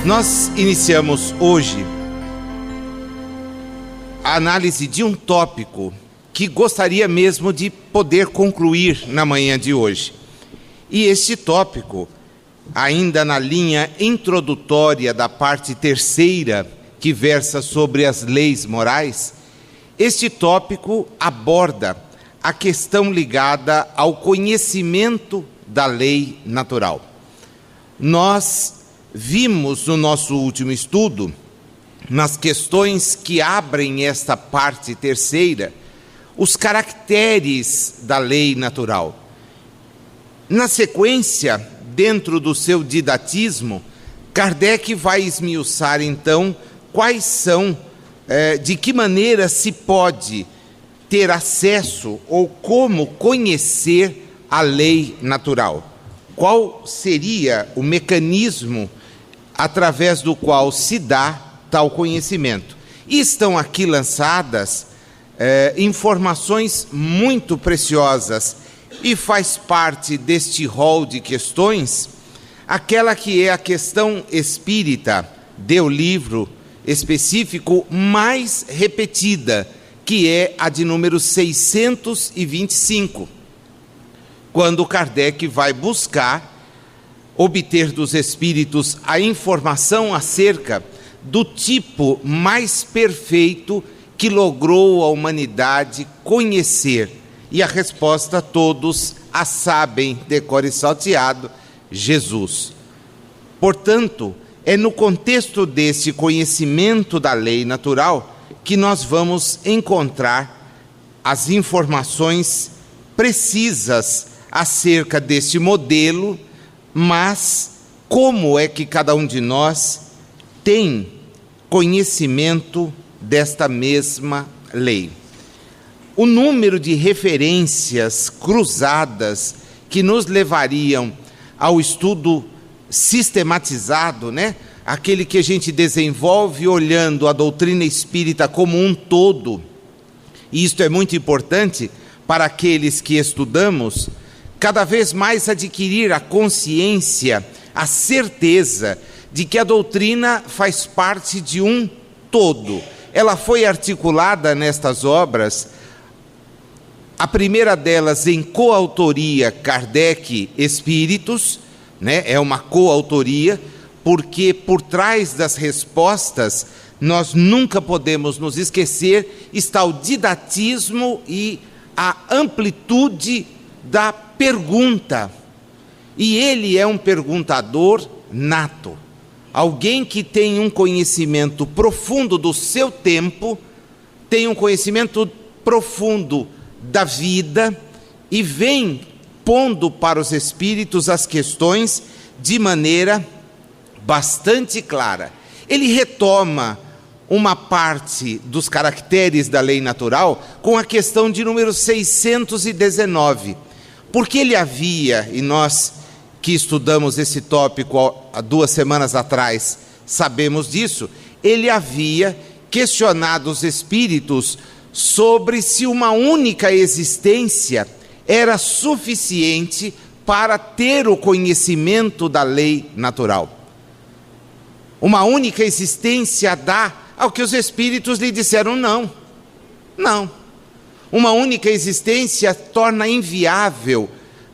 Nós iniciamos hoje a análise de um tópico que gostaria mesmo de poder concluir na manhã de hoje. E este tópico, ainda na linha introdutória da parte terceira, que versa sobre as leis morais, este tópico aborda a questão ligada ao conhecimento da lei natural. Nós vimos no nosso último estudo, nas questões que abrem esta parte terceira, os caracteres da lei natural. Na sequência, dentro do seu didatismo, Kardec vai esmiuçar então quais são, de que maneira se pode ter acesso ou como conhecer a lei natural. Qual seria o mecanismo através do qual se dá tal conhecimento? E estão aqui lançadas informações muito preciosas e faz parte deste rol de questões aquela que é a questão espírita do livro específico mais repetida, que é a de número 625, quando Kardec vai buscar obter dos espíritos a informação acerca do tipo mais perfeito que logrou a humanidade conhecer. E a resposta todos a sabem, de cor e salteado: Jesus. Portanto, é no contexto desse conhecimento da lei natural que nós vamos encontrar as informações precisas acerca deste modelo, mas como é que cada um de nós tem conhecimento desta mesma lei? O número de referências cruzadas que nos levariam ao estudo sistematizado, aquele que a gente desenvolve olhando a doutrina espírita como um todo, e isto é muito importante para aqueles que estudamos, cada vez mais adquirir a consciência, a certeza de que a doutrina faz parte de um todo. Ela foi articulada nestas obras, a primeira delas em coautoria Kardec Espíritos, é uma coautoria, porque por trás das respostas nós nunca podemos nos esquecer está o didatismo e a amplitude da pergunta. E ele é um perguntador nato, alguém que tem um conhecimento profundo do seu tempo, tem um conhecimento profundo da vida e vem pondo para os espíritos as questões de maneira bastante clara. Ele retoma uma parte dos caracteres da lei natural com a questão de número 619, porque ele havia, e nós que estudamos esse tópico há 2 semanas atrás, sabemos disso, ele havia questionado os espíritos sobre se uma única existência era suficiente para ter o conhecimento da lei natural. Uma única existência dá ao que os espíritos lhe disseram não. Uma única existência torna inviável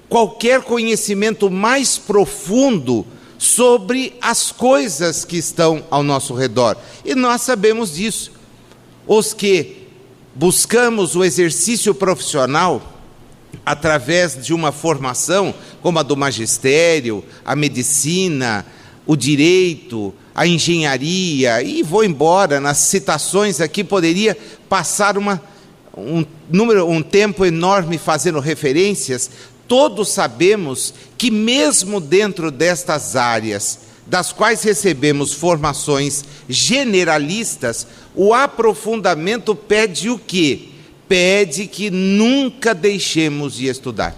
qualquer conhecimento mais profundo sobre as coisas que estão ao nosso redor. E nós sabemos disso. Os que buscamos o exercício profissional através de uma formação como a do magistério, a medicina, o direito, a engenharia, e vou embora nas citações aqui, poderia passar um tempo enorme fazendo referências. Todos sabemos que mesmo dentro destas áreas, das quais recebemos formações generalistas, o aprofundamento pede o quê? Pede que nunca deixemos de estudar.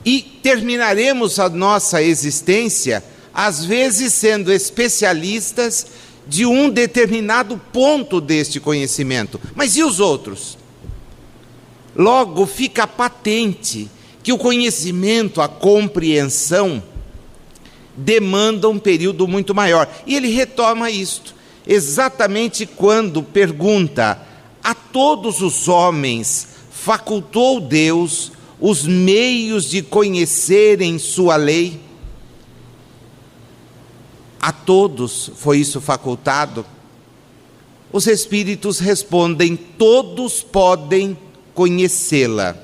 E terminaremos a nossa existência, às vezes sendo especialistas de um determinado ponto deste conhecimento. Mas e os outros? Logo fica patente que o conhecimento, a compreensão, demanda um período muito maior. E ele retoma isto, exatamente quando pergunta: a todos os homens facultou Deus os meios de conhecerem sua lei? A todos foi isso facultado? Os Espíritos respondem: todos podem conhecê-la,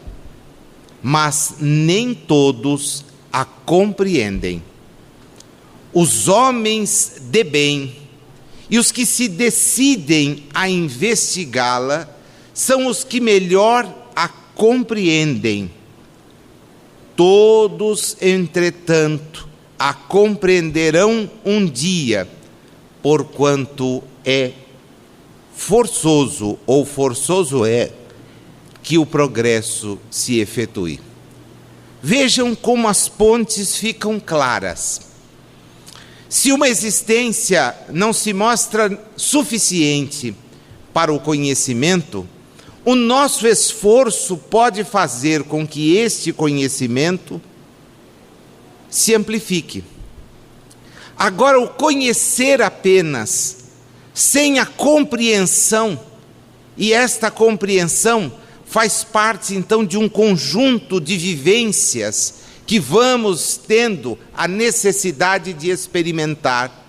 mas nem todos a compreendem. Os homens de bem e os que se decidem a investigá-la são os que melhor a compreendem. Todos, entretanto, a compreenderão um dia, porquanto é forçoso, ou forçoso é, que o progresso se efetue. Vejam como as pontes ficam claras. Se uma existência não se mostra suficiente para o conhecimento, o nosso esforço pode fazer com que este conhecimento se amplifique. Agora, o conhecer apenas, sem a compreensão, e esta compreensão faz parte então de um conjunto de vivências que vamos tendo a necessidade de experimentar,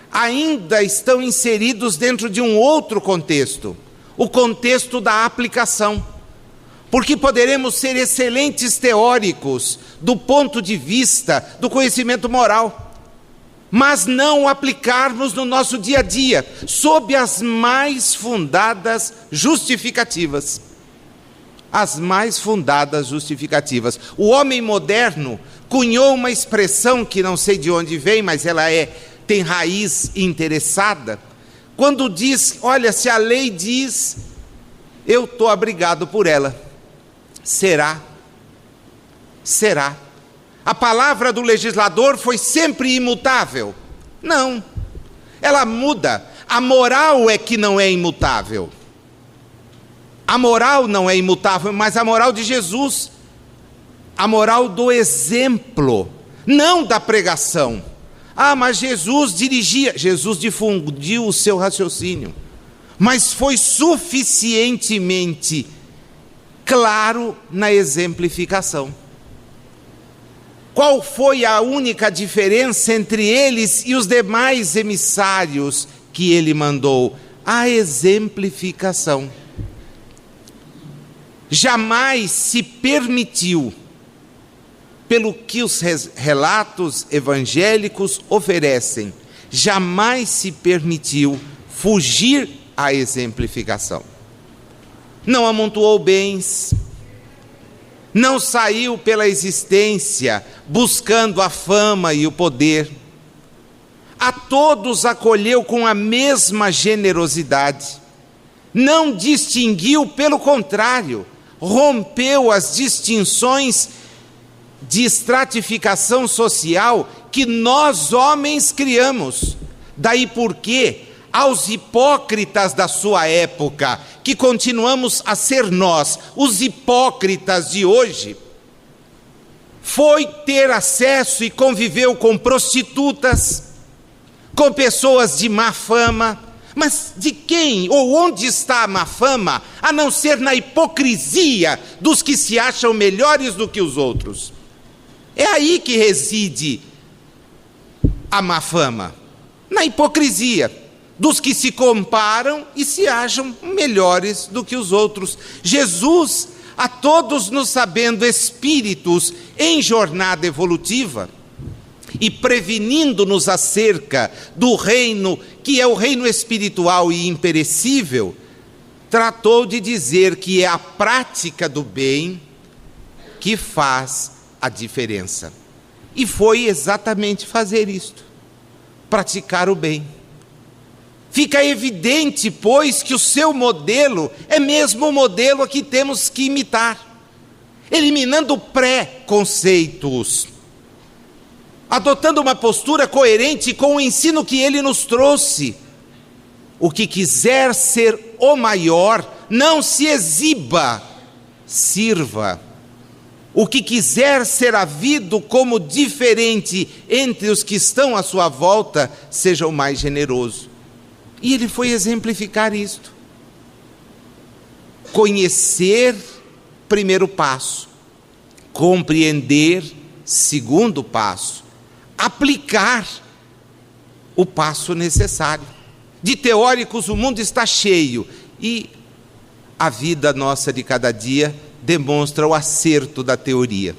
ainda estão inseridos dentro de um outro contexto, o contexto da aplicação. Porque poderemos ser excelentes teóricos do ponto de vista do conhecimento moral, mas não o aplicarmos no nosso dia a dia, sob as mais fundadas justificativas. As mais fundadas justificativas. O homem moderno cunhou uma expressão que não sei de onde vem, mas ela tem raiz interessada, quando diz: olha, se a lei diz, eu estou abrigado por ela. Será? Será? A palavra do legislador foi sempre imutável? Não, ela muda. A moral é que não é imutável. A moral não é imutável, mas a moral de Jesus, a moral do exemplo, não da pregação. Ah, mas Jesus dirigia, Jesus difundiu o seu raciocínio, mas foi suficientemente claro na exemplificação. Qual foi a única diferença entre eles e os demais emissários que ele mandou? A exemplificação. Jamais se permitiu, pelo que os relatos evangélicos oferecem, jamais se permitiu fugir à exemplificação. Não amontoou bens, não saiu pela existência buscando a fama e o poder. A todos acolheu com a mesma generosidade. Não distinguiu, pelo contrário, rompeu as distinções de estratificação social que nós homens criamos. Daí porque aos hipócritas da sua época, que continuamos a ser nós, os hipócritas de hoje, foi ter acesso e conviveu com prostitutas, com pessoas de má fama. Mas de quem ou onde está a má fama, a não ser na hipocrisia dos que se acham melhores do que os outros? É aí que reside a má fama, na hipocrisia dos que se comparam e se acham melhores do que os outros. Jesus, a todos nos sabendo espíritos em jornada evolutiva, e prevenindo-nos acerca do reino, que é o reino espiritual e imperecível, tratou de dizer que é a prática do bem que faz a diferença. E foi exatamente fazer isto, praticar o bem. Fica evidente, pois, que o seu modelo é mesmo o modelo a que temos que imitar, eliminando pré-conceitos, adotando uma postura coerente com o ensino que ele nos trouxe. O que quiser ser o maior, não se exiba, sirva. o que quiser ser havido como diferente entre os que estão à sua volta, seja o mais generoso. E ele foi exemplificar isto. Conhecer, primeiro passo. Compreender, segundo passo. Aplicar, o passo necessário. De teóricos o mundo está cheio, e a vida nossa de cada dia demonstra o acerto da teoria,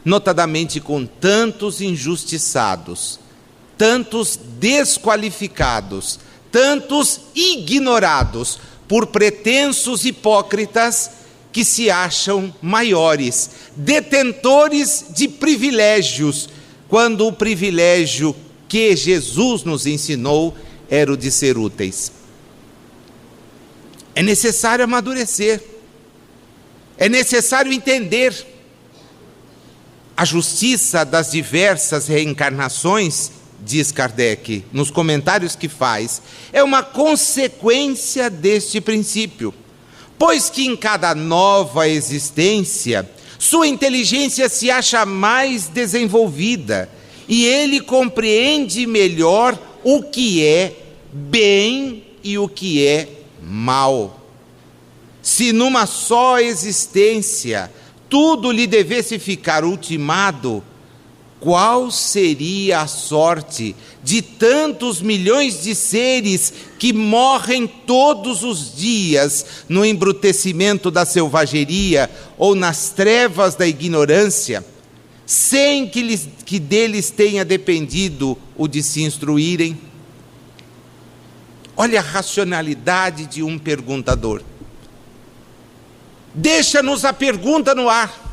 notadamente com tantos injustiçados, tantos desqualificados, tantos ignorados por pretensos hipócritas que se acham maiores, detentores de privilégios, quando o privilégio que Jesus nos ensinou era o de ser úteis. É necessário amadurecer, é necessário entender a justiça das diversas reencarnações, diz Kardec, nos comentários que faz, é uma consequência deste princípio, pois que em cada nova existência, sua inteligência se acha mais desenvolvida, e ele compreende melhor o que é bem e o que é mal. Se numa só existência tudo lhe devesse ficar ultimado, qual seria a sorte de tantos milhões de seres que morrem todos os dias no embrutecimento da selvageria ou nas trevas da ignorância, sem que deles tenha dependido o de se instruírem? Olha a racionalidade de um perguntador. Deixa-nos a pergunta no ar,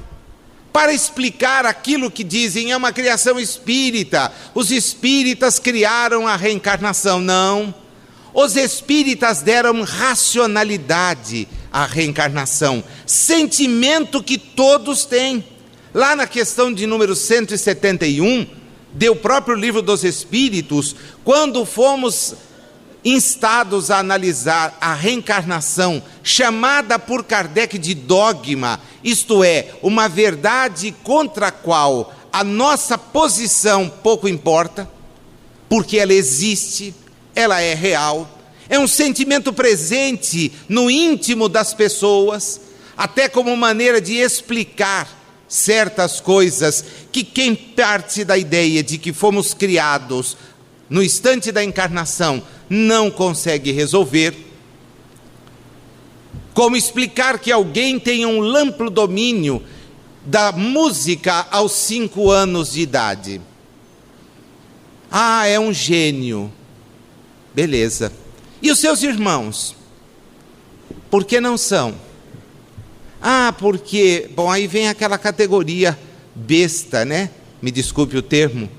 para explicar aquilo que dizem é uma criação espírita. Os espíritas criaram a reencarnação. Não. Os espíritas deram racionalidade à reencarnação, sentimento que todos têm. Lá na questão de número 171, do próprio Livro dos Espíritos, quando fomos instados a analisar a reencarnação, chamada por Kardec de dogma, isto é, uma verdade contra a qual a nossa posição pouco importa, porque ela existe, ela é real, é um sentimento presente no íntimo das pessoas, até como maneira de explicar certas coisas que quem parte da ideia de que fomos criados no instante da encarnação não consegue resolver. Como explicar que alguém tenha um amplo domínio da música aos 5 anos de idade? Ah, é um gênio. Beleza. E os seus irmãos? Por que não são? Ah, porque... Bom, aí vem aquela categoria besta, né? Me desculpe o termo.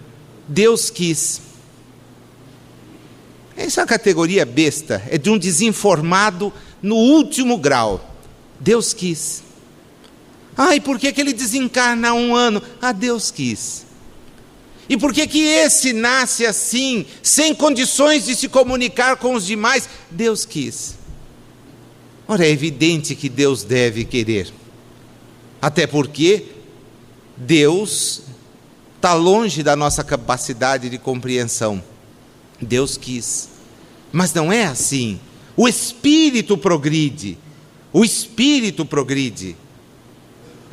Deus quis. Essa categoria besta é de um desinformado no último grau. Deus quis. Ah, e por que ele desencarna há 1 ano? Ah, Deus quis. E por que esse nasce assim, sem condições de se comunicar com os demais? Deus quis. Ora, é evidente que Deus deve querer. Até porque Deus está longe da nossa capacidade de compreensão. Deus quis. Mas não é assim. O Espírito progride. O Espírito progride.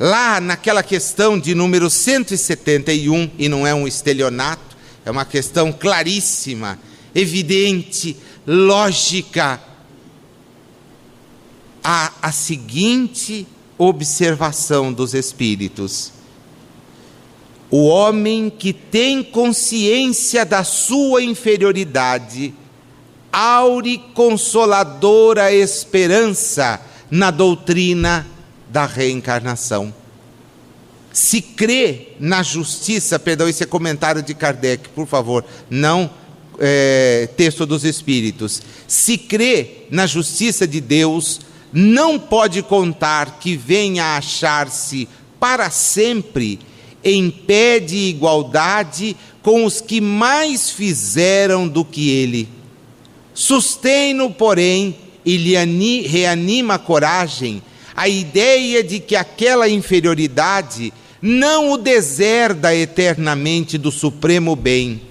Lá naquela questão de número 171, e não é um estelionato, é uma questão claríssima, evidente, lógica, há a seguinte observação dos Espíritos: o homem que tem consciência da sua inferioridade, aure consoladora esperança na doutrina da reencarnação. Se crê na justiça, perdão, esse é comentário de Kardec, por favor, não texto dos Espíritos. Se crê na justiça de Deus, não pode contar que venha a achar-se para sempre em pé de igualdade com os que mais fizeram do que ele. Sustém-no, porém, e lhe reanima a coragem, a ideia de que aquela inferioridade não o deserda eternamente do supremo bem,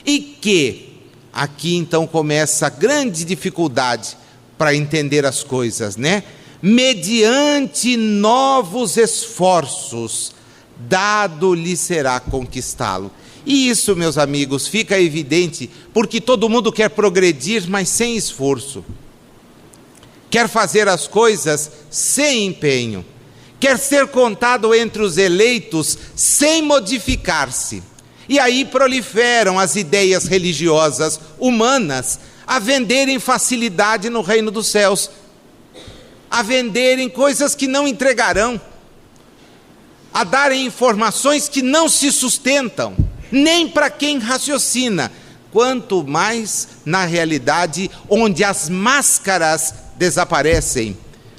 e que, aqui então começa a grande dificuldade para entender as coisas, né? Mediante novos esforços, dado-lhe será conquistá-lo. E isso, meus amigos, fica evidente porque todo mundo quer progredir, mas sem esforço. Quer fazer as coisas sem empenho. Quer ser contado entre os eleitos sem modificar-se. E aí proliferam as ideias religiosas humanas a venderem facilidade no reino dos céus, a venderem coisas que não entregarão, a darem informações que não se sustentam, nem para quem raciocina, quanto mais na realidade onde as máscaras desaparecem,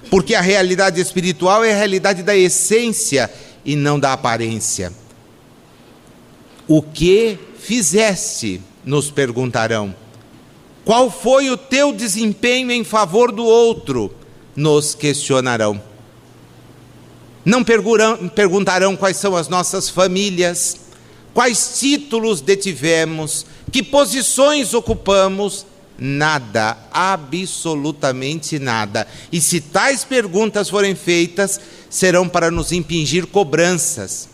porque a realidade espiritual é a realidade da essência e não da aparência. O que fizeste? Nos perguntarão. Qual foi o teu desempenho em favor do outro? Nos questionarão. Não perguntarão quais são as nossas famílias, quais títulos detivemos, que posições ocupamos, nada, absolutamente nada. E se tais perguntas forem feitas, serão para nos impingir cobranças,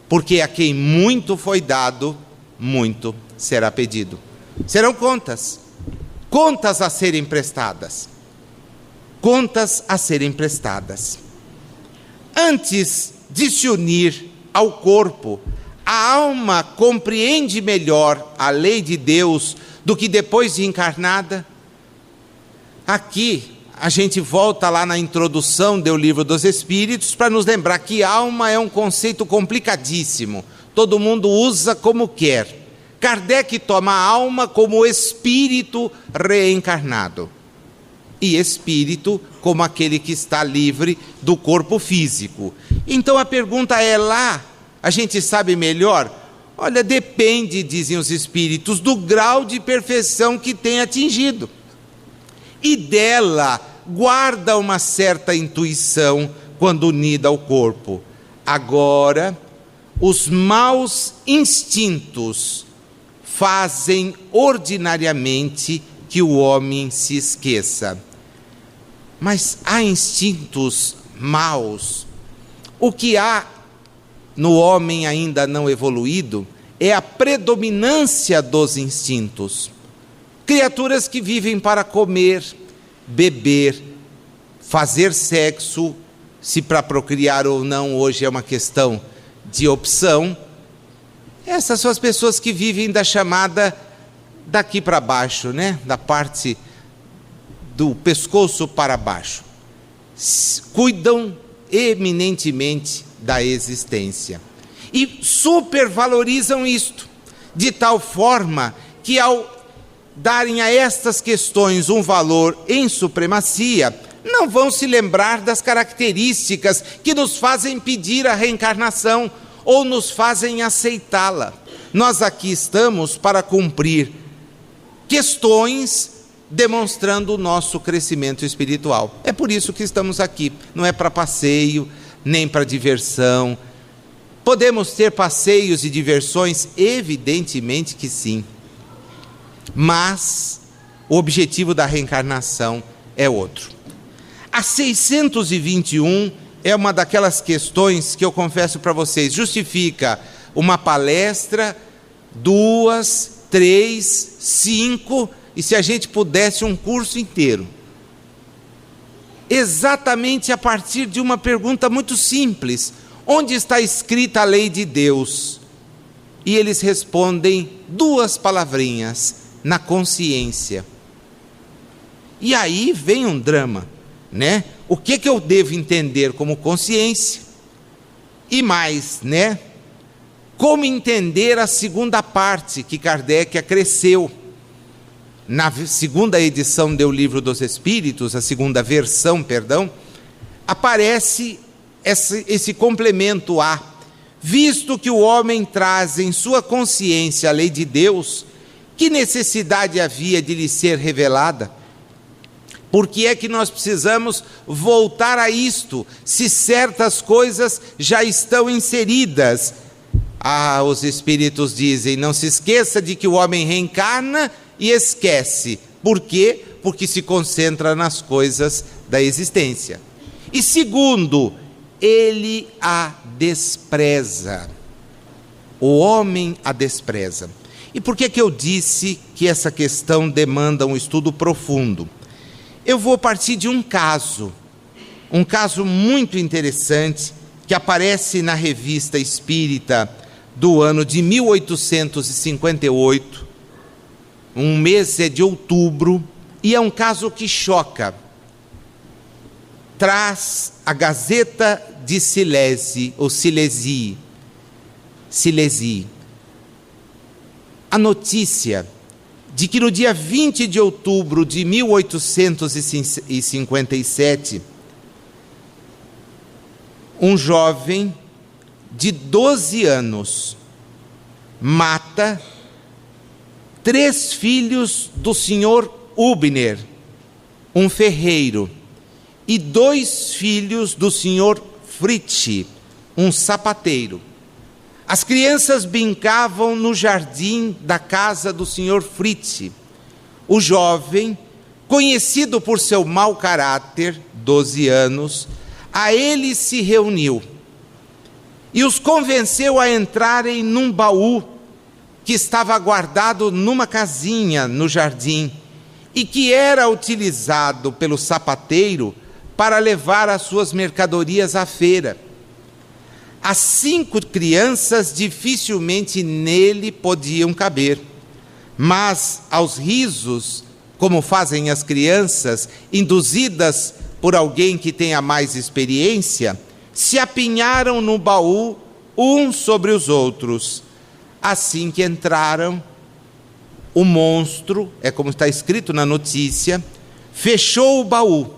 porque a quem muito foi dado, muito será pedido. Serão contas a serem prestadas. Contas a serem prestadas. Antes de se unir ao corpo, a alma compreende melhor a lei de Deus do que depois de encarnada? Aqui a gente volta lá na introdução do Livro dos Espíritos para nos lembrar que alma é um conceito complicadíssimo. Todo mundo usa como quer. Kardec toma a alma como espírito reencarnado. E espírito como aquele que está livre do corpo físico. Então a pergunta é lá, a gente sabe melhor? Olha, depende, dizem os espíritos, do grau de perfeição que tem atingido. E dela guarda uma certa intuição quando unida ao corpo. Agora, os maus instintos fazem ordinariamente que o homem se esqueça. Mas há instintos maus. O que há no homem ainda não evoluído é a predominância dos instintos. Criaturas que vivem para comer, beber, fazer sexo, se para procriar ou não hoje é uma questão de opção. Essas são as pessoas que vivem da chamada daqui para baixo, né? Da parte do pescoço para baixo. Cuidam eminentemente da existência. E supervalorizam isto, de tal forma que ao darem a estas questões um valor em supremacia, não vão se lembrar das características que nos fazem pedir a reencarnação ou nos fazem aceitá-la. Nós aqui estamos para cumprir questões demonstrando o nosso crescimento espiritual. É por isso que estamos aqui, não é para passeio, nem para diversão. Podemos ter passeios e diversões? Evidentemente que sim. Mas o objetivo da reencarnação é outro. A 621 é uma daquelas questões que eu confesso para vocês, justifica uma palestra, 2, 3, 5, e se a gente pudesse um curso inteiro. Exatamente a partir de uma pergunta muito simples: onde está escrita a lei de Deus? E eles respondem 2 palavrinhas: na consciência. E aí vem um drama, né? O que eu devo entender como consciência? E mais, né? Como entender a segunda parte que Kardec acresceu? Na segunda edição do Livro dos Espíritos, a segunda versão, aparece esse complemento A. Visto que o homem traz em sua consciência a lei de Deus, que necessidade havia de lhe ser revelada? Por que é que nós precisamos voltar a isto, se certas coisas já estão inseridas? Os espíritos dizem, não se esqueça de que o homem reencarna e esquece. Por quê? Porque se concentra nas coisas da existência. E segundo, ele a despreza. O homem a despreza. E por que que eu disse que essa questão demanda um estudo profundo? Eu vou partir de um caso muito interessante, que aparece na Revista Espírita do ano de 1858, um mês é de outubro, e é um caso que choca. Traz a Gazeta de Silésia, ou Silésia, a notícia de que no dia 20 de outubro de 1857, um jovem de 12 anos mata 3 filhos do senhor Hübner, um ferreiro, e 2 filhos do senhor Fritz, um sapateiro. As crianças brincavam no jardim da casa do senhor Fritz. O jovem, conhecido por seu mau caráter, 12 anos, a eles se reuniu e os convenceu a entrarem num baú que estava guardado numa casinha no jardim e que era utilizado pelo sapateiro para levar as suas mercadorias à feira. As 5 crianças dificilmente nele podiam caber, mas aos risos, como fazem as crianças, induzidas por alguém que tenha mais experiência, se apinharam no baú uns sobre os outros. Assim que entraram, o monstro, é como está escrito na notícia, fechou o baú,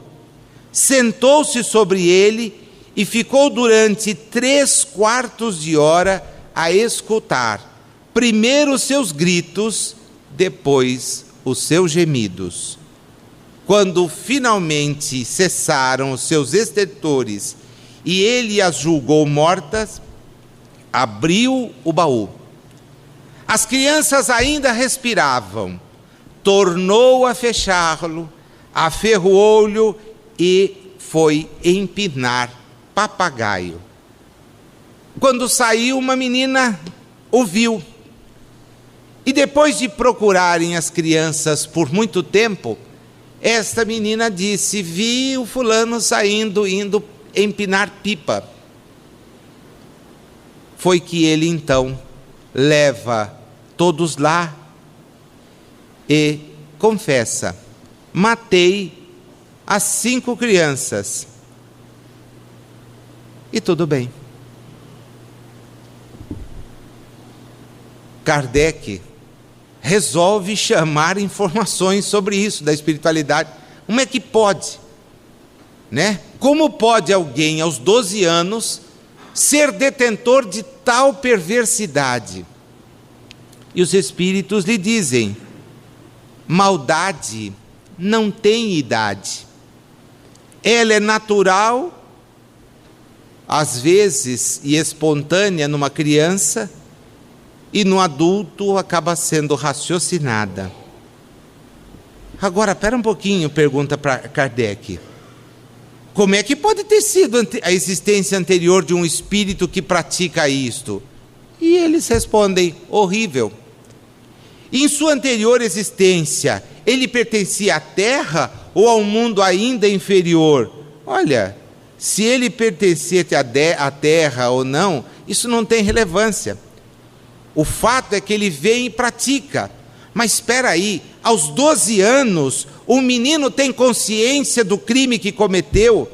sentou-se sobre ele e ficou durante 3/4 de hora a escutar, primeiro os seus gritos, depois os seus gemidos. Quando finalmente cessaram os seus estertores e ele as julgou mortas, abriu o baú. As crianças ainda respiravam, tornou a fechá-lo, aferroou-lhe e foi empinar papagaio. Quando saiu, uma menina o viu. E depois de procurarem as crianças por muito tempo, esta menina disse: vi o fulano saindo, indo empinar pipa. Foi que ele então leva todos lá e confessa: matei as 5 crianças. E tudo bem. Kardec resolve chamar informações sobre isso, da espiritualidade. Como é que pode? Né? Como pode alguém aos 12 anos ser detentor de tal perversidade? E os espíritos lhe dizem: maldade não tem idade. Ela é natural, às vezes, e espontânea numa criança, e no adulto acaba sendo raciocinada. Agora, espera um pouquinho, pergunta para Kardec. Como é que pode ter sido a existência anterior de um espírito que pratica isto? E eles respondem: horrível. Em sua anterior existência, ele pertencia à Terra ou ao mundo ainda inferior? Olha, se ele pertencia à Terra ou não, isso não tem relevância. O fato é que ele vem e pratica. Mas espera aí, aos 12 anos, o menino tem consciência do crime que cometeu?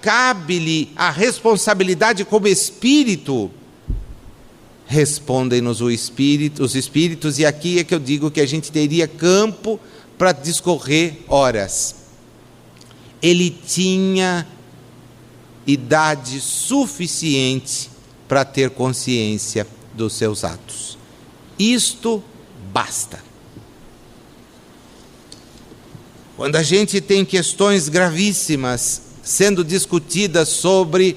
Cabe-lhe a responsabilidade como espírito? Respondem-nos os espíritos, e aqui é que eu digo que a gente teria campo para discorrer horas. Ele tinha idade suficiente para ter consciência dos seus atos. Isto basta. Quando a gente tem questões gravíssimas sendo discutidas sobre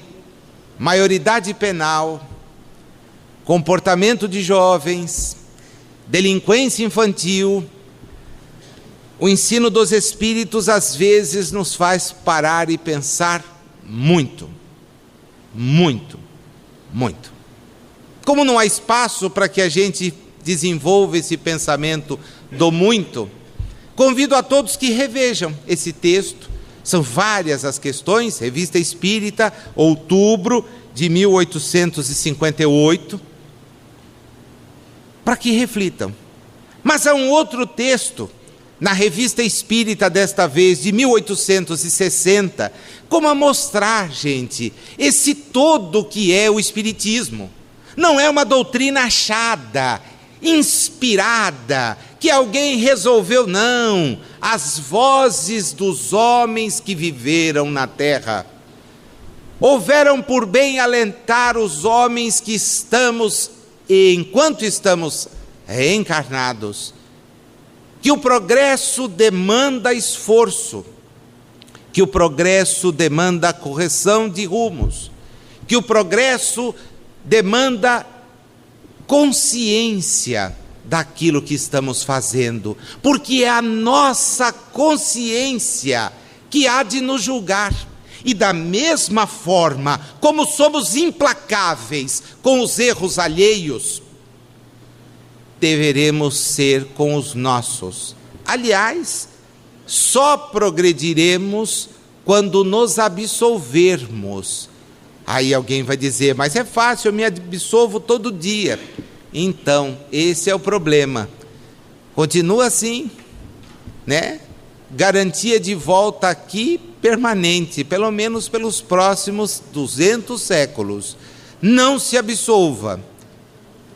maioridade penal, comportamento de jovens, delinquência infantil, o ensino dos espíritos às vezes nos faz parar e pensar muito, muito, muito. Como não há espaço para que a gente desenvolva esse pensamento do muito, convido a todos que revejam esse texto. São várias as questões, Revista Espírita, outubro de 1858, para que reflitam. Mas há um outro texto, na Revista Espírita, desta vez, de 1860, como a mostrar, gente, esse todo que é o Espiritismo. Não é uma doutrina achada, inspirada, que alguém resolveu, não. As vozes dos homens que viveram na terra houveram por bem alentar os homens que estamos, enquanto estamos reencarnados, que o progresso demanda esforço, que o progresso demanda correção de rumos, que o progresso demanda consciência daquilo que estamos fazendo, porque é a nossa consciência que há de nos julgar. E da mesma forma como somos implacáveis com os erros alheios, deveremos ser com os nossos. Aliás, só progrediremos quando nos absolvermos. Aí alguém vai dizer, mas é fácil, eu me absolvo todo dia. Então, esse é o problema. Continua assim, né? Garantia de volta aqui permanente, pelo menos pelos próximos 200 séculos. Não se absolva.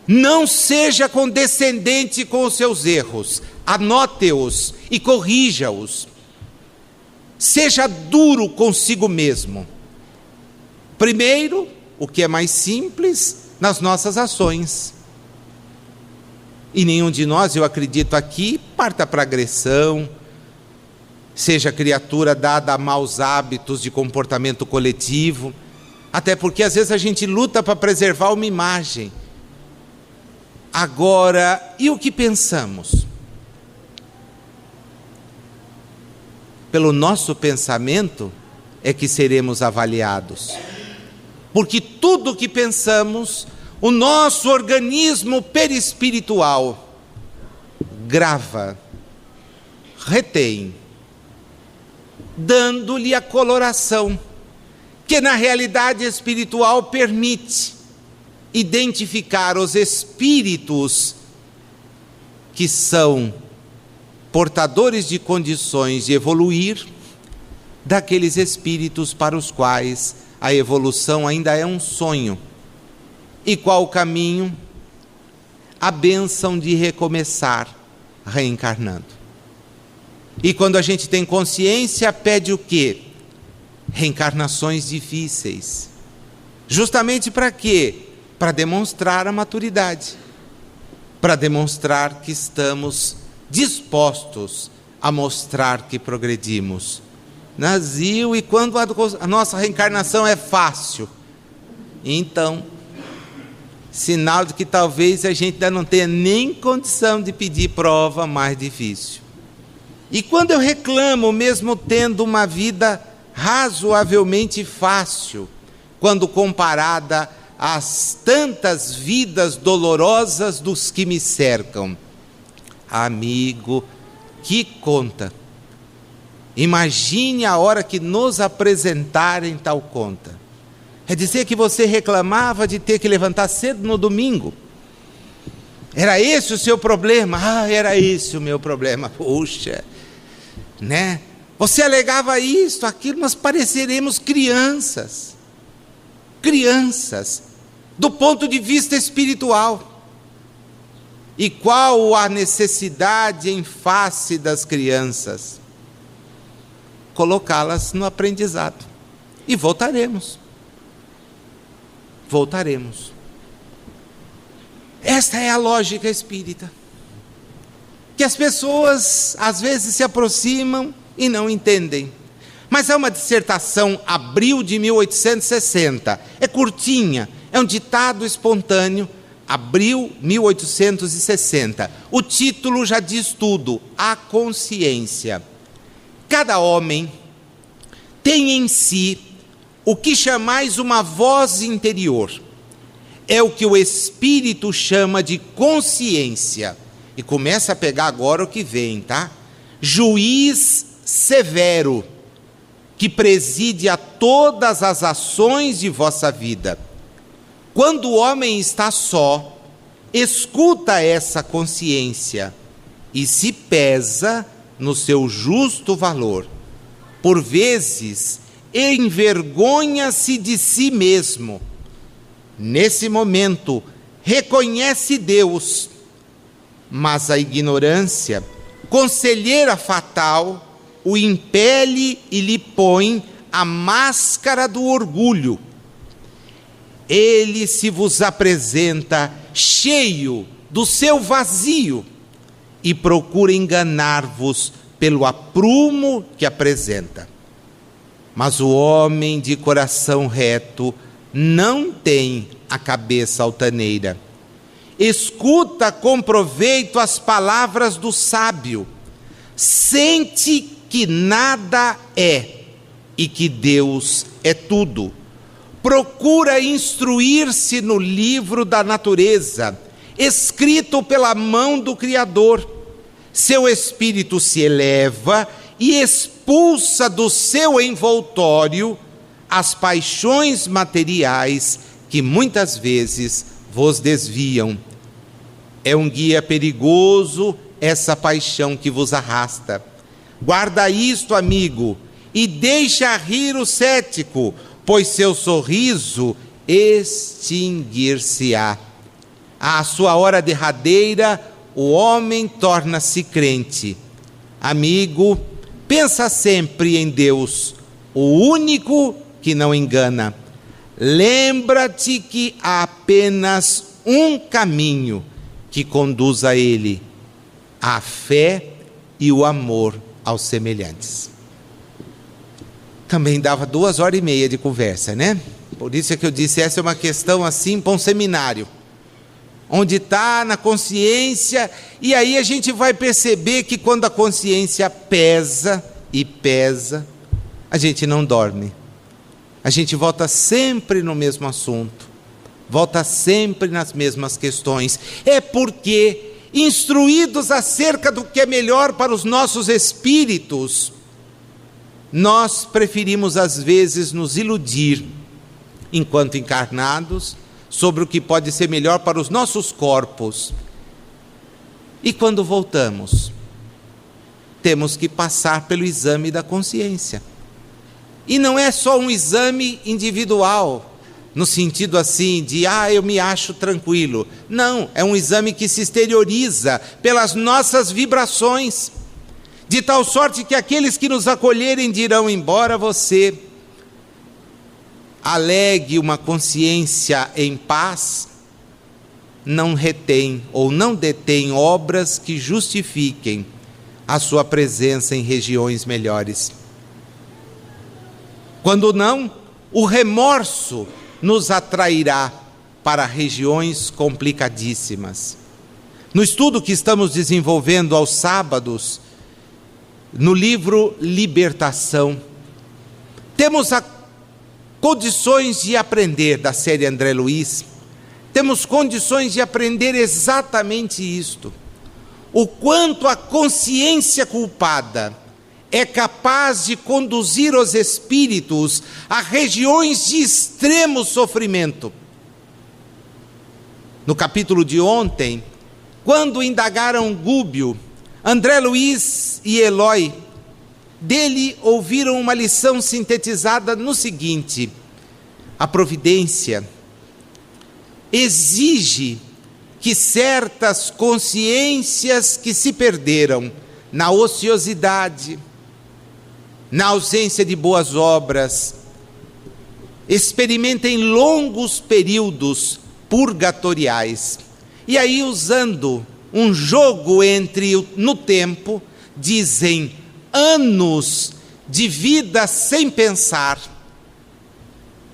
Não seja condescendente com os seus erros. Anote-os e corrija-os. Seja duro consigo mesmo. Primeiro, o que é mais simples, nas nossas ações. E nenhum de nós, eu acredito aqui, parta para agressão, seja criatura dada a maus hábitos de comportamento coletivo, até porque às vezes a gente luta para preservar uma imagem. Agora, e o que pensamos? Pelo nosso pensamento é que seremos avaliados. Porque tudo o que pensamos, o nosso organismo perispiritual grava, retém, dando-lhe a coloração, que na realidade espiritual permite identificar os espíritos que são portadores de condições de evoluir, daqueles espíritos para os quais a evolução ainda é um sonho. E qual o caminho? A bênção de recomeçar, reencarnando. E quando a gente tem consciência, pede o quê? Reencarnações difíceis. Justamente para quê? Para demonstrar a maturidade. Para demonstrar que estamos dispostos a mostrar que progredimos. Nazil, e quando a nossa reencarnação é fácil, então, sinal de que talvez a gente ainda não tenha nem condição de pedir prova mais difícil. E quando eu reclamo, mesmo tendo uma vida razoavelmente fácil, quando comparada às tantas vidas dolorosas dos que me cercam, amigo, que conta. Imagine a hora que nos apresentarem tal conta. É dizer que você reclamava de ter que levantar cedo no domingo. Era esse o seu problema? Ah, era esse o meu problema. Puxa, né? Você alegava isto, aquilo, mas pareceremos crianças. Crianças, do ponto de vista espiritual. E qual a necessidade em face das crianças? Colocá-las no aprendizado. E voltaremos. Voltaremos. Esta é a lógica espírita. Que as pessoas às vezes se aproximam e não entendem. Mas é uma dissertação, abril de 1860, é curtinha, é um ditado espontâneo, abril 1860. O título já diz tudo: a consciência. Cada homem tem em si o que chamais uma voz interior. É o que o Espírito chama de consciência. E começa a pegar agora o que vem, tá? Juiz severo, que preside a todas as ações de vossa vida. Quando o homem está só, escuta essa consciência e se pesa no seu justo valor. Por vezes, envergonha-se de si mesmo. Nesse momento, reconhece Deus, mas a ignorância, conselheira fatal, o impele e lhe põe a máscara do orgulho. Ele se vos apresenta cheio do seu vazio e procura enganar-vos pelo aprumo que apresenta. Mas o homem de coração reto não tem a cabeça altaneira. Escuta com proveito as palavras do sábio, sente que nada é e que Deus é tudo. Procura instruir-se no livro da natureza, escrito pela mão do Criador. Seu espírito se eleva e expulsa do seu envoltório as paixões materiais que muitas vezes vos desviam. É um guia perigoso essa paixão que vos arrasta. Guarda isto, amigo, e deixa rir o cético, pois seu sorriso extinguir-se-á. À sua hora derradeira, o homem torna-se crente. Amigo, pensa sempre em Deus, o único que não engana. Lembra-te que há apenas um caminho que conduz a Ele: a fé e o amor aos semelhantes. Também dava 2h30 de conversa, né? Por isso é que eu disse, essa é uma questão assim para um seminário, onde está na consciência, e aí a gente vai perceber que quando a consciência pesa e pesa, a gente não dorme. A gente volta sempre no mesmo assunto, volta sempre nas mesmas questões. É porque, instruídos acerca do que é melhor para os nossos espíritos, nós preferimos às vezes nos iludir, enquanto encarnados, sobre o que pode ser melhor para os nossos corpos. E quando voltamos, temos que passar pelo exame da consciência. E não é só um exame individual, no sentido assim de, eu me acho tranquilo. Não, é um exame que se exterioriza pelas nossas vibrações, de tal sorte que aqueles que nos acolherem dirão: embora você alegue uma consciência em paz, não retém ou não detém obras que justifiquem a sua presença em regiões melhores. Quando não, o remorso nos atrairá para regiões complicadíssimas. No estudo que estamos desenvolvendo aos sábados, no livro Libertação, temos condições de aprender, da série André Luiz, temos condições de aprender exatamente isto: o quanto a consciência culpada é capaz de conduzir os espíritos a regiões de extremo sofrimento. No capítulo de ontem, quando indagaram Gúbio, André Luiz e Eloy, dele ouviram uma lição sintetizada no seguinte: a providência exige que certas consciências que se perderam na ociosidade, na ausência de boas obras, experimentem longos períodos purgatoriais. E aí, usando um jogo no tempo, dizem: anos de vida sem pensar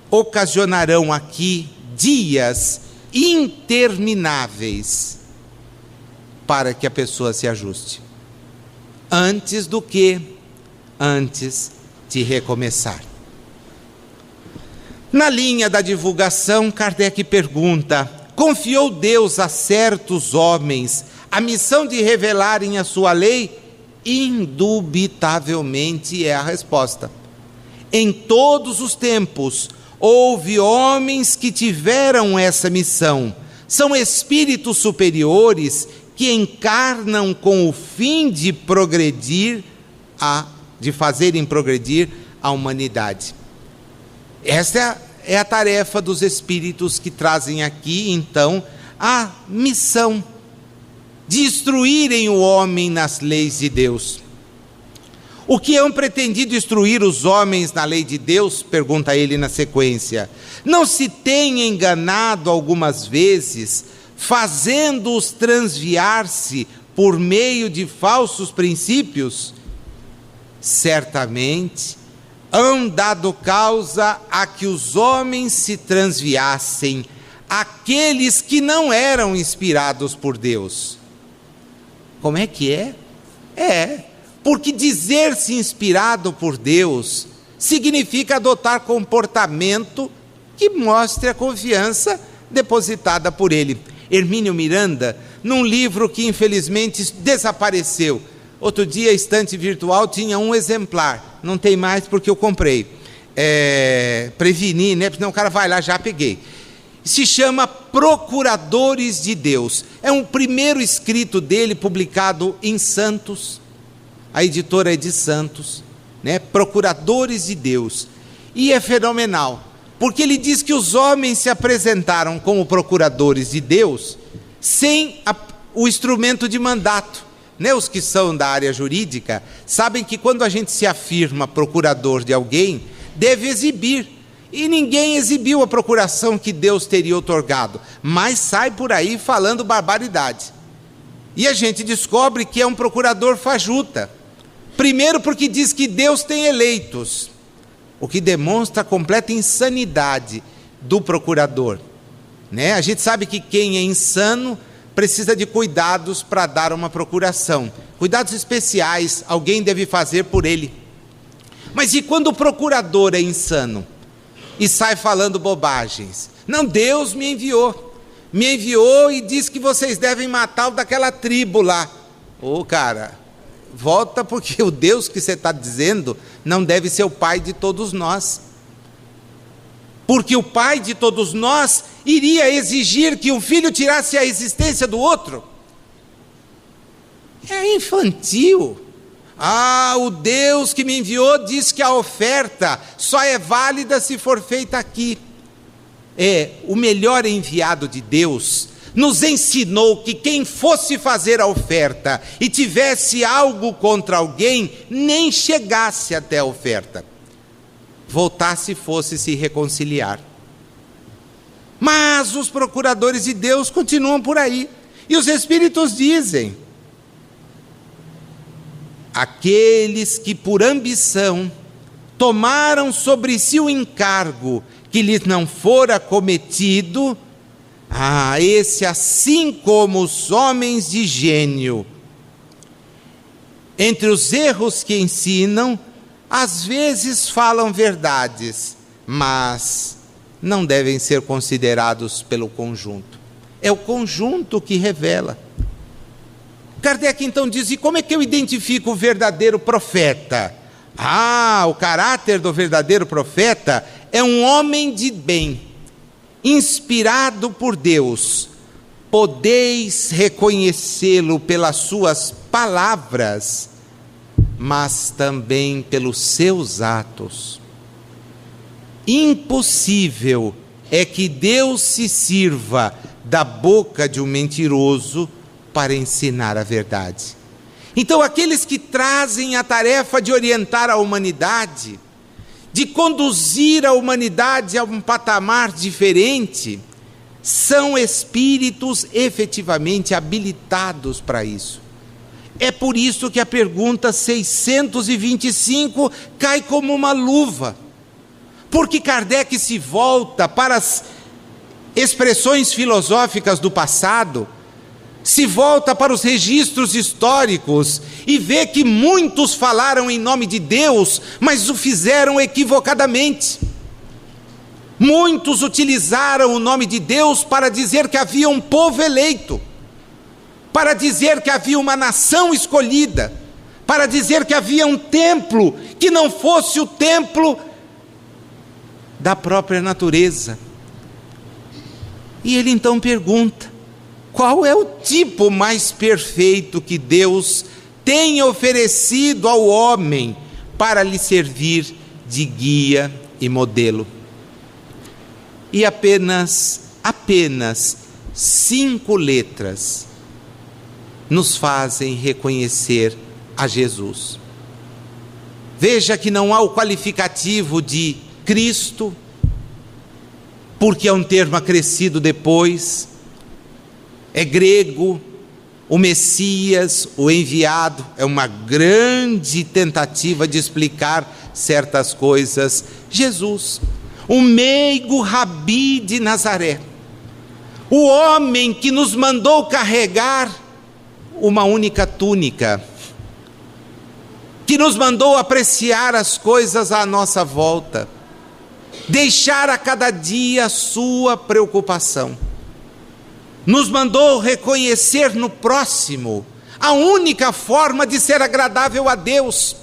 ocasionarão aqui dias intermináveis para que a pessoa se ajuste, antes de recomeçar. Na linha da divulgação, Kardec pergunta: confiou Deus a certos homens a missão de revelarem a sua lei? Indubitavelmente é a resposta. Em todos os tempos, houve homens que tiveram essa missão. São espíritos superiores que encarnam com o fim de fazerem progredir a humanidade. Esta é a tarefa dos espíritos que trazem aqui, então, a missão de instruírem o homem nas leis de Deus. O que hão pretendido instruir os homens na lei de Deus? Pergunta ele na sequência. Não se tem enganado algumas vezes, fazendo-os transviar-se por meio de falsos princípios? Certamente hão dado causa a que os homens se transviassem, aqueles que não eram inspirados por Deus. Como é que é? Porque dizer-se inspirado por Deus significa adotar comportamento que mostre a confiança depositada por Ele. Hermínio Miranda, num livro que infelizmente desapareceu, outro dia a estante virtual tinha um exemplar, não tem mais porque eu comprei, preveni, né? Porque não, o cara vai lá, já peguei. Se chama Procuradores de Deus. É um primeiro escrito dele publicado em Santos. A editora é de Santos, né? Procuradores de Deus. E é fenomenal, porque ele diz que os homens se apresentaram como procuradores de Deus sem o instrumento de mandato, né? Os que são da área jurídica sabem que quando a gente se afirma procurador de alguém, deve exibir. E ninguém exibiu a procuração que Deus teria otorgado, mas sai por aí falando barbaridade. E a gente descobre que é um procurador fajuta. Primeiro porque diz que Deus tem eleitos, o que demonstra a completa insanidade do procurador, né? A gente sabe que quem é insano precisa de cuidados para dar uma procuração. Cuidados especiais, alguém deve fazer por ele. Mas e quando o procurador é insano e sai falando bobagens? Não, Deus me enviou e disse que vocês devem matar o daquela tribo lá. Cara, volta, porque o Deus que você está dizendo não deve ser o pai de todos nós. Porque o pai de todos nós iria exigir que um filho tirasse a existência do outro. É infantil. O Deus que me enviou diz que a oferta só é válida se for feita aqui. O melhor enviado de Deus nos ensinou que quem fosse fazer a oferta e tivesse algo contra alguém, nem chegasse até a oferta, voltasse e fosse se reconciliar. Mas os procuradores de Deus continuam por aí, e os Espíritos dizem: aqueles que por ambição tomaram sobre si o encargo que lhes não fora cometido, esse, assim como os homens de gênio, entre os erros que ensinam, às vezes falam verdades, mas não devem ser considerados pelo conjunto. É o conjunto que revela. Kardec então diz: e como é que eu identifico o verdadeiro profeta? O caráter do verdadeiro profeta é um homem de bem, inspirado por Deus. Podeis reconhecê-lo pelas suas palavras, mas também pelos seus atos. Impossível é que Deus se sirva da boca de um mentiroso para ensinar a verdade. Então, aqueles que trazem a tarefa de orientar a humanidade, de conduzir a humanidade a um patamar diferente, são espíritos efetivamente habilitados para isso. É por isso que a pergunta 625 cai como uma luva. Porque Kardec se volta para as expressões filosóficas do passado, se volta para os registros históricos e vê que muitos falaram em nome de Deus, mas o fizeram equivocadamente. Muitos utilizaram o nome de Deus para dizer que havia um povo eleito, para dizer que havia uma nação escolhida, para dizer que havia um templo que não fosse o templo da própria natureza. E ele então pergunta: qual é o tipo mais perfeito que Deus tem oferecido ao homem para lhe servir de guia e modelo? E apenas 5 letras nos fazem reconhecer a Jesus. Veja que não há o qualificativo de Cristo, porque é um termo acrescido depois. É grego, o Messias, o enviado, é uma grande tentativa de explicar certas coisas. Jesus, o meigo Rabi de Nazaré, o homem que nos mandou carregar uma única túnica, que nos mandou apreciar as coisas à nossa volta, deixar a cada dia a sua preocupação, nos mandou reconhecer no próximo a única forma de ser agradável a Deus,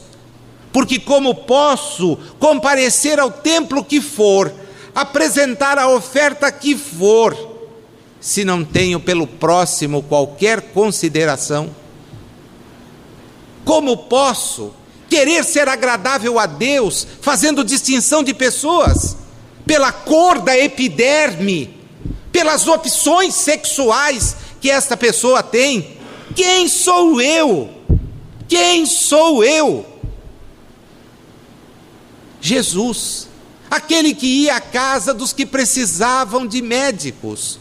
porque como posso comparecer ao templo que for, apresentar a oferta que for, se não tenho pelo próximo qualquer consideração? Como posso querer ser agradável a Deus, fazendo distinção de pessoas, pela cor da epiderme, pelas opções sexuais que esta pessoa tem? Quem sou eu? Quem sou eu? Jesus, aquele que ia à casa dos que precisavam de médicos,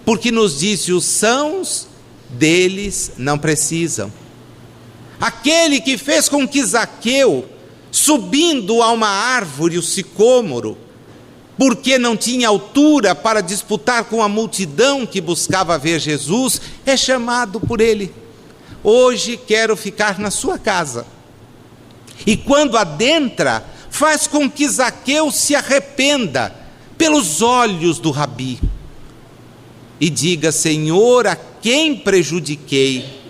porque nos disse: os sãos deles não precisam. Aquele que fez com que Zaqueu, subindo a uma árvore, o sicômoro, porque não tinha altura para disputar com a multidão que buscava ver Jesus, é chamado por ele: hoje quero ficar na sua casa. E quando adentra, faz com que Zaqueu se arrependa pelos olhos do Rabi e diga: Senhor, a quem prejudiquei?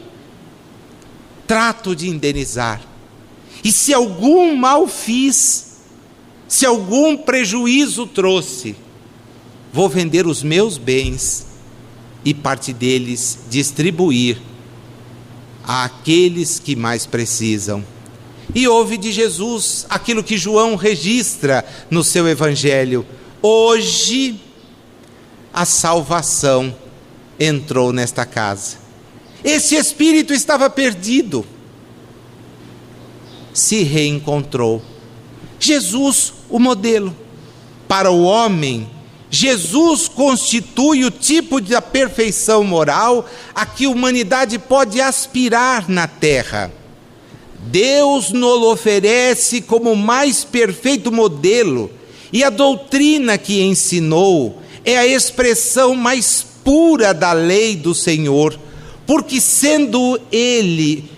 Trato de indenizar. E se algum mal fiz, se algum prejuízo trouxe, vou vender os meus bens e parte deles distribuir àqueles que mais precisam. E houve de Jesus aquilo que João registra no seu evangelho: hoje a salvação entrou nesta casa. Esse espírito estava perdido, se reencontrou. Jesus, o modelo. Para o homem, Jesus constitui o tipo de perfeição moral a que a humanidade pode aspirar na terra. Deus nos oferece como o mais perfeito modelo, e a doutrina que ensinou é a expressão mais pura da lei do Senhor, porque sendo Ele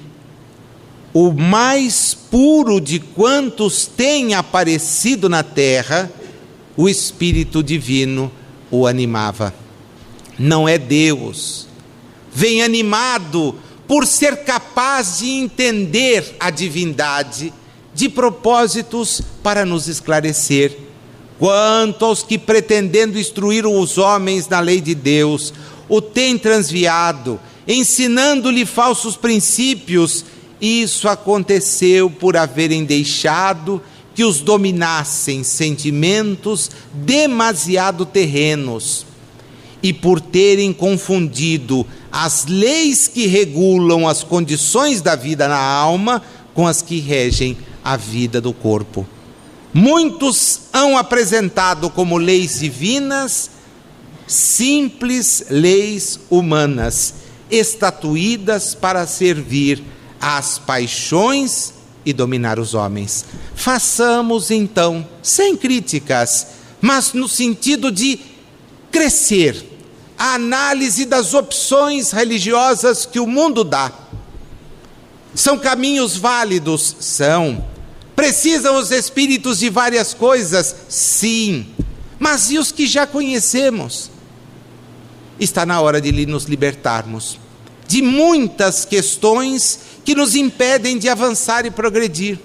o mais puro de quantos têm aparecido na terra, o Espírito Divino o animava. Não é Deus, vem animado por ser capaz de entender a divindade, de propósitos para nos esclarecer. Quanto aos que, pretendendo instruir os homens na lei de Deus, o têm transviado, ensinando-lhe falsos princípios, isso aconteceu por haverem deixado que os dominassem sentimentos demasiado terrenos, e por terem confundido as leis que regulam as condições da vida na alma com as que regem a vida do corpo. Muitos hão apresentado como leis divinas simples leis humanas, estatuídas para servir às paixões e dominar os homens. Façamos então, sem críticas, mas no sentido de crescer, a análise das opções religiosas que o mundo dá. São caminhos válidos? São. Precisam os espíritos de várias coisas? Sim. Mas e os que já conhecemos? Está na hora de nos libertarmos de muitas questões que nos impedem de avançar e progredir.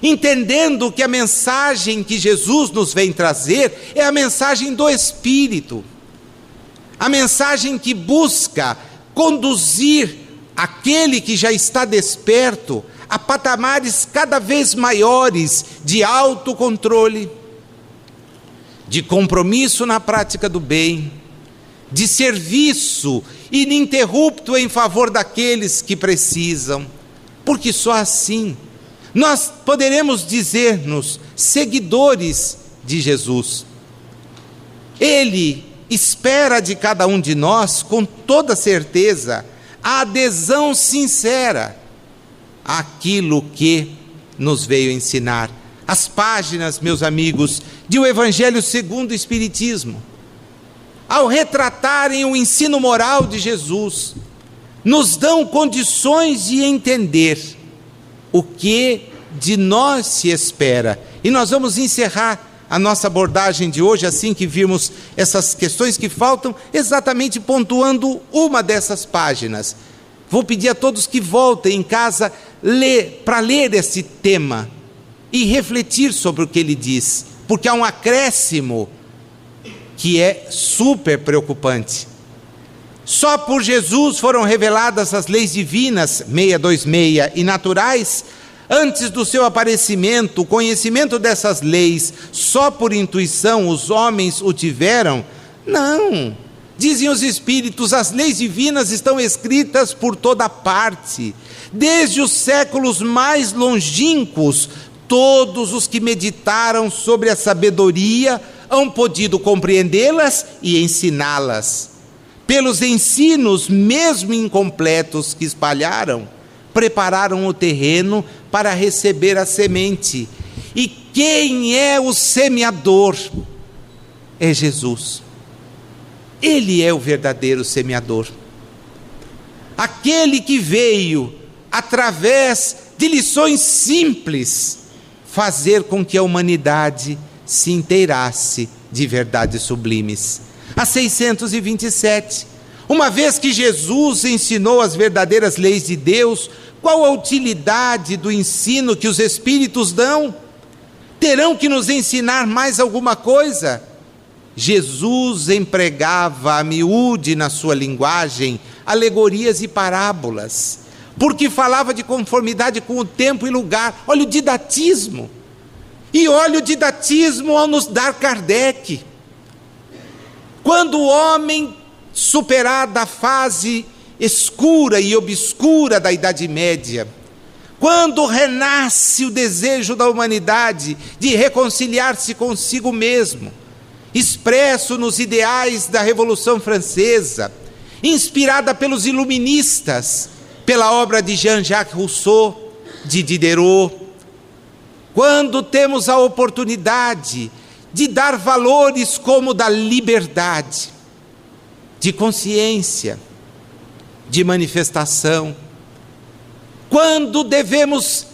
Entendendo que a mensagem que Jesus nos vem trazer é a mensagem do Espírito. A mensagem que busca conduzir aquele que já está desperto a patamares cada vez maiores de autocontrole, de compromisso na prática do bem, de serviço ininterrupto em favor daqueles que precisam, porque só assim nós poderemos dizer-nos seguidores de Jesus. Ele espera de cada um de nós, com toda certeza, a adesão sincera àquilo que nos veio ensinar. As páginas, meus amigos, de O Evangelho segundo o Espiritismo, ao retratarem o ensino moral de Jesus, nos dão condições de entender o que de nós se espera. E nós vamos encerrar a nossa abordagem de hoje, assim que virmos essas questões que faltam, exatamente pontuando uma dessas páginas. Vou pedir a todos que voltem em casa para ler esse tema e refletir sobre o que ele diz, porque há um acréscimo que é super preocupante. Só por Jesus foram reveladas as leis divinas, 626, e naturais. Antes do seu aparecimento, o conhecimento dessas leis, só por intuição os homens o tiveram? Não. Dizem os Espíritos, as leis divinas estão escritas por toda parte. Desde os séculos mais longínquos, todos os que meditaram sobre a sabedoria hão podido compreendê-las e ensiná-las. Pelos ensinos, mesmo incompletos, que espalharam, prepararam o terreno para receber a semente. E quem é o semeador? É Jesus. Ele é o verdadeiro semeador. Aquele que veio, através de lições simples, fazer com que a humanidade se inteirasse de verdades sublimes. A 627, uma vez que Jesus ensinou as verdadeiras leis de Deus, qual a utilidade do ensino que os Espíritos dão? Terão que nos ensinar mais alguma coisa? Jesus empregava a miúde na sua linguagem, alegorias e parábolas, porque falava de conformidade com o tempo e lugar. Olha o didatismo. E olha o didatismo ao nos dar Kardec. Quando o homem, superada a fase escura e obscura da Idade Média, quando renasce o desejo da humanidade de reconciliar-se consigo mesmo, expresso nos ideais da Revolução Francesa, inspirada pelos iluministas, pela obra de Jean-Jacques Rousseau, de Diderot, quando temos a oportunidade de dar valores como o da liberdade, de consciência, de manifestação, quando devemos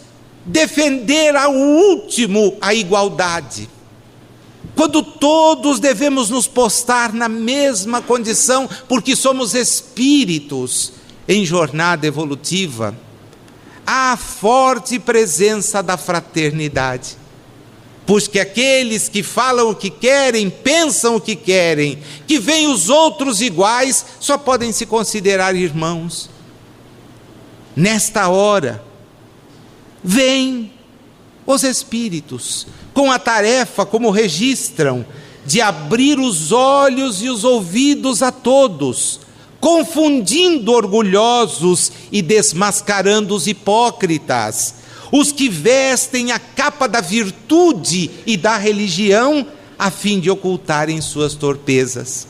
defender ao último a igualdade, quando todos devemos nos postar na mesma condição, porque somos espíritos em jornada evolutiva, há a forte presença da fraternidade, pois que aqueles que falam o que querem, pensam o que querem, que veem os outros iguais, só podem se considerar irmãos. Nesta hora, vêm os Espíritos, com a tarefa, como registram, de abrir os olhos e os ouvidos a todos, confundindo orgulhosos e desmascarando os hipócritas, os que vestem a capa da virtude e da religião, a fim de ocultarem suas torpezas.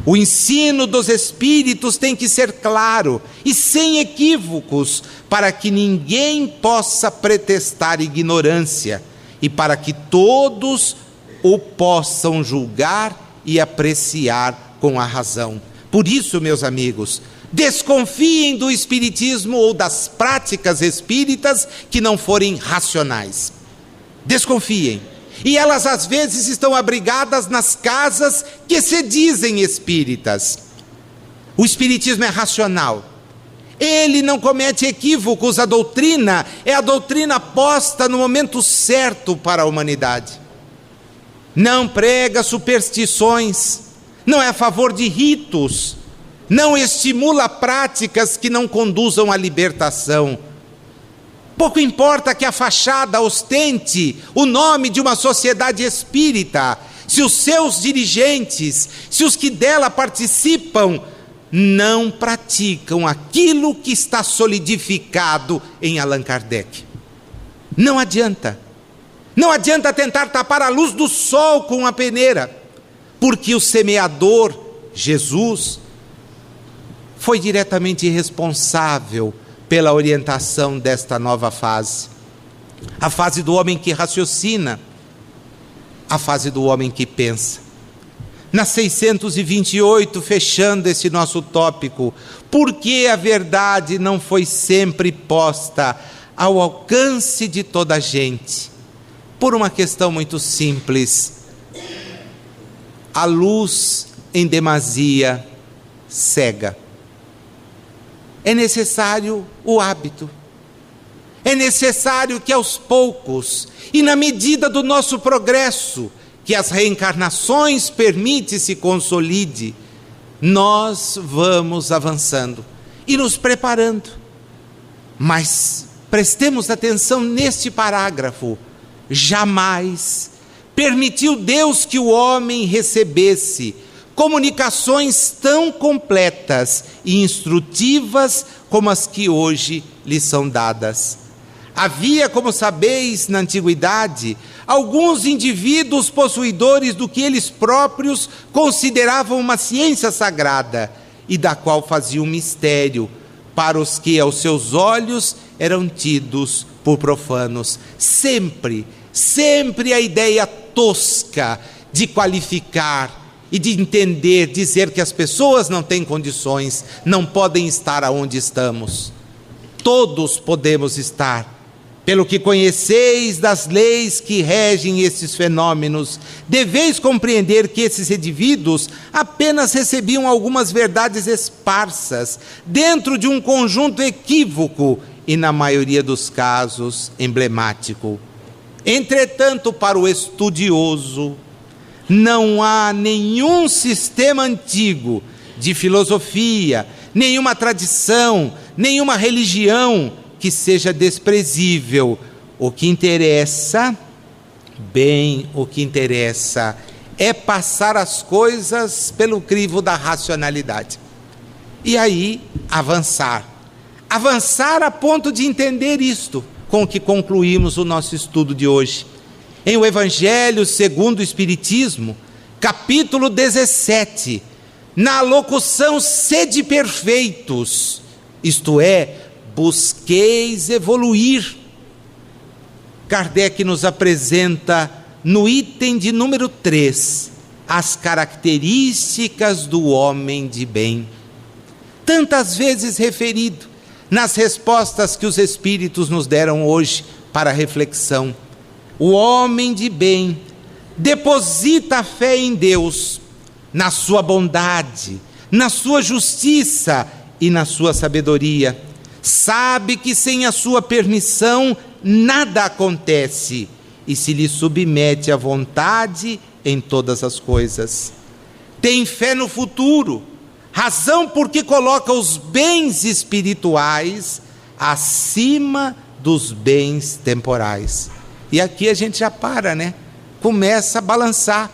O ensino dos Espíritos tem que ser claro e sem equívocos, para que ninguém possa pretextar ignorância e para que todos o possam julgar e apreciar com a razão. Por isso, meus amigos, desconfiem do espiritismo ou das práticas espíritas que não forem racionais. Desconfiem. E elas às vezes estão abrigadas nas casas que se dizem espíritas. O espiritismo é racional. Ele não comete equívocos, a doutrina é a doutrina posta no momento certo para a humanidade. Não prega superstições, não é a favor de ritos, não estimula práticas que não conduzam à libertação. Pouco importa que a fachada ostente o nome de uma sociedade espírita, se os seus dirigentes, se os que dela participam, não praticam aquilo que está solidificado em Allan Kardec. Não adianta. Não adianta tentar tapar a luz do sol com uma peneira, porque o semeador, Jesus, foi diretamente responsável pela orientação desta nova fase. A fase do homem que raciocina, a fase do homem que pensa. Na 628, fechando esse nosso tópico, por que a verdade não foi sempre posta ao alcance de toda a gente? Por uma questão muito simples: a luz em demasia cega. É necessário o hábito, é necessário que aos poucos, e na medida do nosso progresso, que as reencarnações permitem se consolide, nós vamos avançando e nos preparando. Mas prestemos atenção neste parágrafo: jamais permitiu Deus que o homem recebesse comunicações tão completas e instrutivas como as que hoje lhe são dadas. Havia, como sabeis, na antiguidade, alguns indivíduos possuidores do que eles próprios consideravam uma ciência sagrada e da qual faziam mistério, para os que aos seus olhos eram tidos por profanos. Sempre a ideia tosca de qualificar e de entender, dizer que as pessoas não têm condições, não podem estar aonde estamos. Todos podemos estar. Pelo que conheceis das leis que regem esses fenômenos, deveis compreender que esses indivíduos apenas recebiam algumas verdades esparsas, dentro de um conjunto equívoco e, na maioria dos casos, emblemático. Entretanto, para o estudioso, não há nenhum sistema antigo de filosofia, nenhuma tradição, nenhuma religião que seja desprezível. O que interessa, é passar as coisas pelo crivo da racionalidade. E aí, avançar a ponto de entender isto, com que concluímos o nosso estudo de hoje. Em o Evangelho segundo o Espiritismo, capítulo 17, na locução sede perfeitos, isto é, busqueis evoluir, Kardec nos apresenta no item de número 3, as características do homem de bem, tantas vezes referido nas respostas que os Espíritos nos deram hoje para a reflexão. O homem de bem deposita a fé em Deus, na sua bondade, na sua justiça e na sua sabedoria. Sabe que sem a sua permissão nada acontece e se lhe submete à vontade em todas as coisas. Tem fé no futuro, razão porque coloca os bens espirituais acima dos bens temporais. E aqui a gente já para, né? Começa a balançar,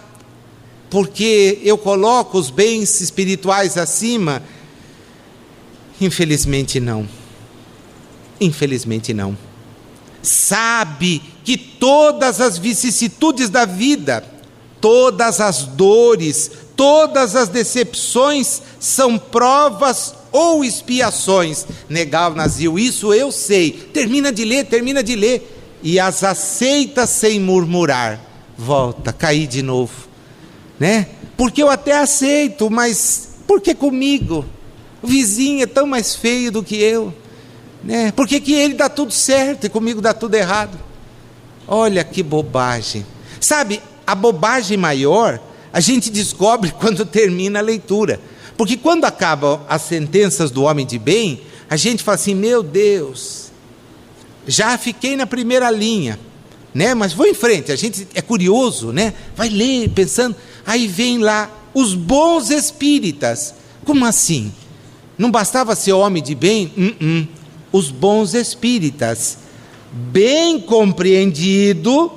porque eu coloco os bens espirituais acima? Infelizmente não. Sabe que todas as vicissitudes da vida, todas as dores, todas as decepções são provas ou expiações. Negar o Nazil, isso eu sei. Termina de ler. E as aceita sem murmurar. Volta, cair de novo, né? Porque eu até aceito, mas por que comigo? O vizinho é tão mais feio do que eu, né? Por que ele dá tudo certo e comigo dá tudo errado? Olha que bobagem. Sabe, a bobagem maior a gente descobre quando termina a leitura. Porque quando acabam as sentenças do homem de bem, a gente fala assim, meu Deus, já fiquei na primeira linha, né? Mas vou em frente, a gente é curioso, né? Vai ler, pensando, aí vem lá, os bons espíritas. Como assim? Não bastava ser homem de bem? Os bons espíritas, bem compreendido,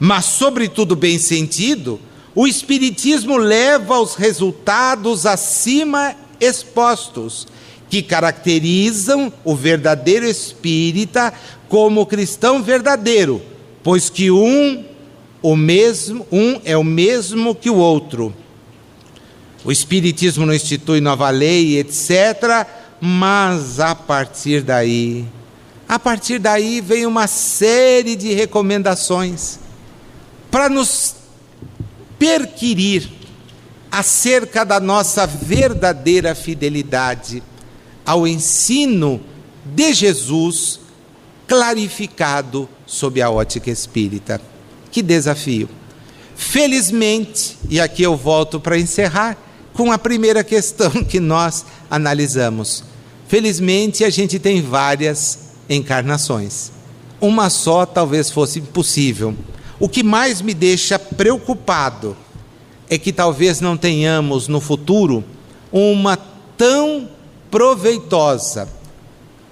mas sobretudo bem sentido, o Espiritismo leva aos resultados acima expostos, que caracterizam o verdadeiro espírita como cristão verdadeiro, pois que um é o mesmo que o outro. O Espiritismo não institui nova lei, etc., mas a partir daí vem uma série de recomendações para nos perquirir acerca da nossa verdadeira fidelidade ao ensino de Jesus, clarificado sob a ótica espírita. Que desafio! Felizmente, e aqui eu volto para encerrar com a primeira questão que nós analisamos. Felizmente, a gente tem várias encarnações. Uma só talvez fosse impossível. O que mais me deixa preocupado é que talvez não tenhamos no futuro uma tão proveitosa,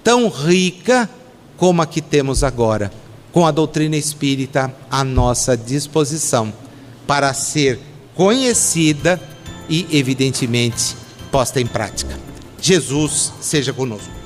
tão rica como a que temos agora, com a doutrina espírita à nossa disposição, para ser conhecida e, evidentemente, posta em prática. Jesus seja conosco.